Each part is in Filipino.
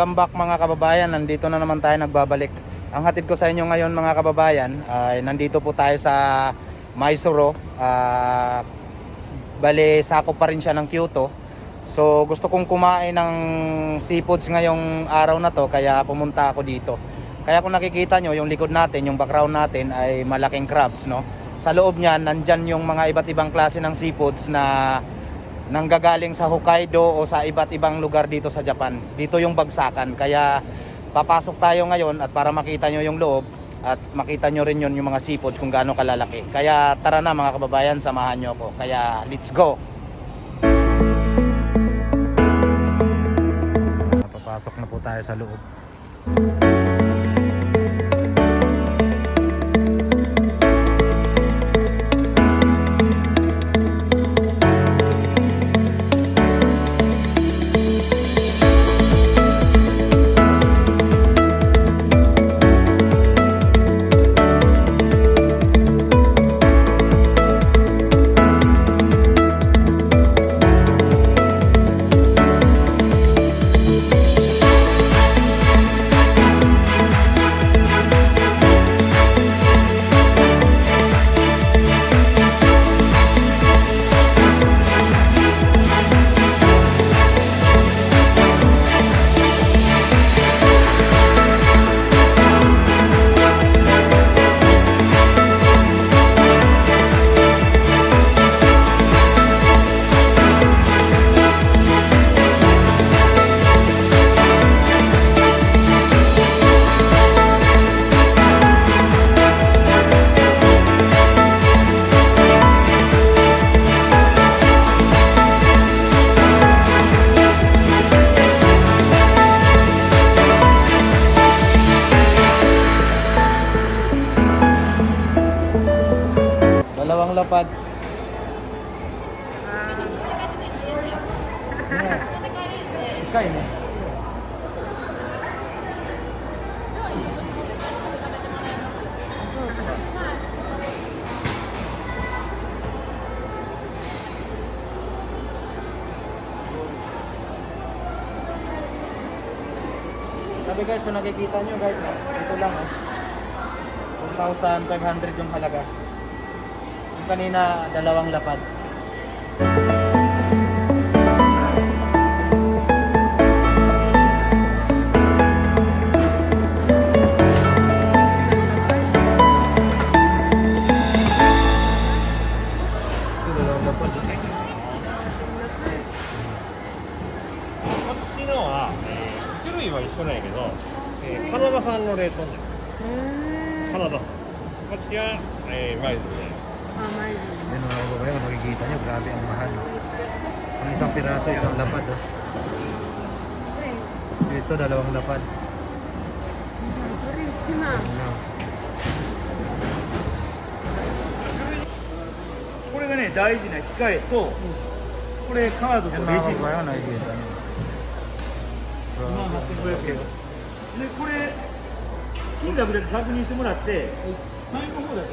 Welcome back mga kababayan, nandito na naman tayo nagbabalik. Ang hatid ko sa inyo ngayon mga kababayan ay nandito po tayo sa Maizuru. Bale, sakop pa rin siya ng Kyoto. So gusto kong kumain ng seafoods ngayong araw na to, kaya pumunta ako dito. Kaya kung nakikita nyo yung likod natin, yung background natin ay malaking crabs, no? Sa loob niyan, nandyan yung mga iba't ibang klase ng seafoods na nanggagaling sa Hokkaido o sa iba't ibang lugar dito sa Japan. Dito yung bagsakan. Kaya papasok tayo ngayon at para makita nyo yung loob at makita nyo rin yun yung mga seafood kung gaano kalalaki. Kaya tara na mga kababayan, samahan nyo ako. Kaya let's go! Papasok na po tayo sa loob. Dalawang lapad. Ikai ne. Sabi guys, kung nakikita nyo guys, ito lang 2,500 yung halaga. Kanina, dalawang lapad. Yan mga kababayan, makikita nyo, grabe ang mahal. Ang isang piraso, isang lapad. Ito, dalawang lapad. Itoがね、大事な控えと、これカードとレシート。28500円。で、これ、金額だけ確認してもらって、サインの方だけ。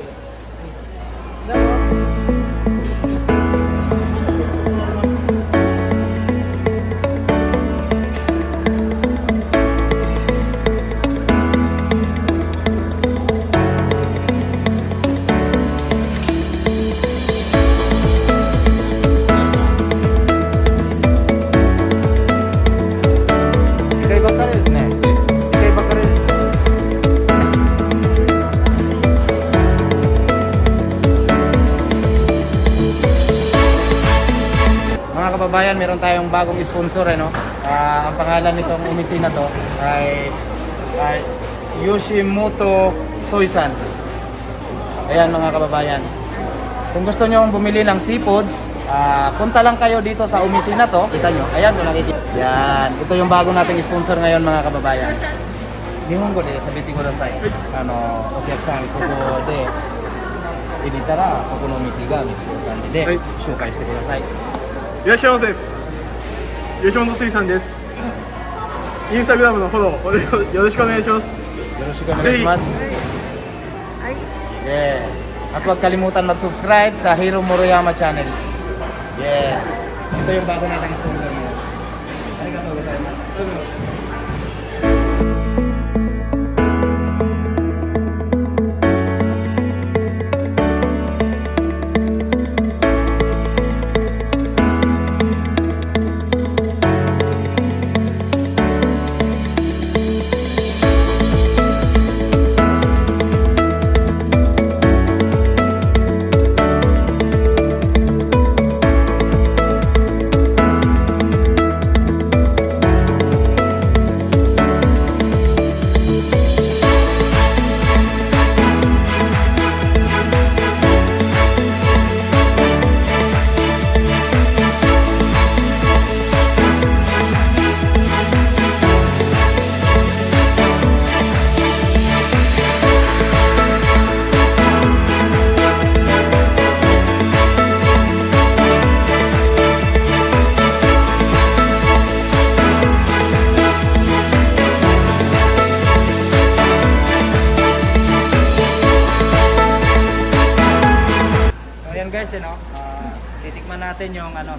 Kababayan, meron tayong bagong sponsor no? Ang pangalan nitong umisina to ay Yoshimoto Soysan. Ayan mga kababayan, kung gusto nyo bumili ng seafoods, punta lang kayo dito sa umisina to. Kita nyo, ayan kung nakikita. Yan, ito yung bago nating sponsor ngayon mga kababayan. Nihongo de sabiti kudasai. Okyakusan koko de ibitara koko no omisi ga misu kanji de shoukai shite kudasai. いらっしゃいませ。吉本水産です。インスタグラムのフォローよろしくお願いします。よろしくお願いします。Yeah. At huwag kalimutan mag-subscribe sa Hiro Moroyama channel. Yeah. Ito yung bago nating sponsor mo. Arigatou gozaimasu. ano,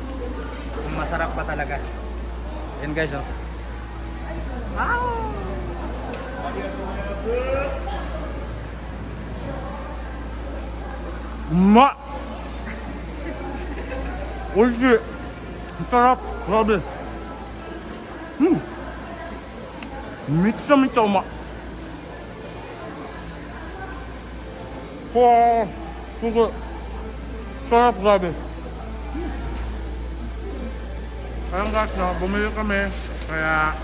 kung masarap pa talaga. Yan guys, oh. Ma! Oishii! Sarap! Grabe!めちゃめちゃうまい。Wah, suka. Sarap, grabe. Ayun guys, no, bumili kami. Kaya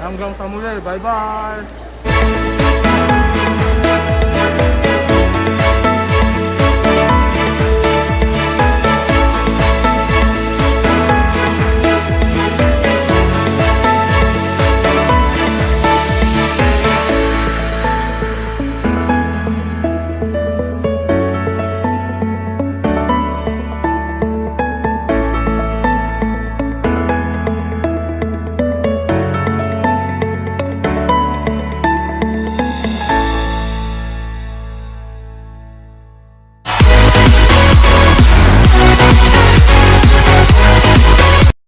hanggang sa muli. Bye-bye!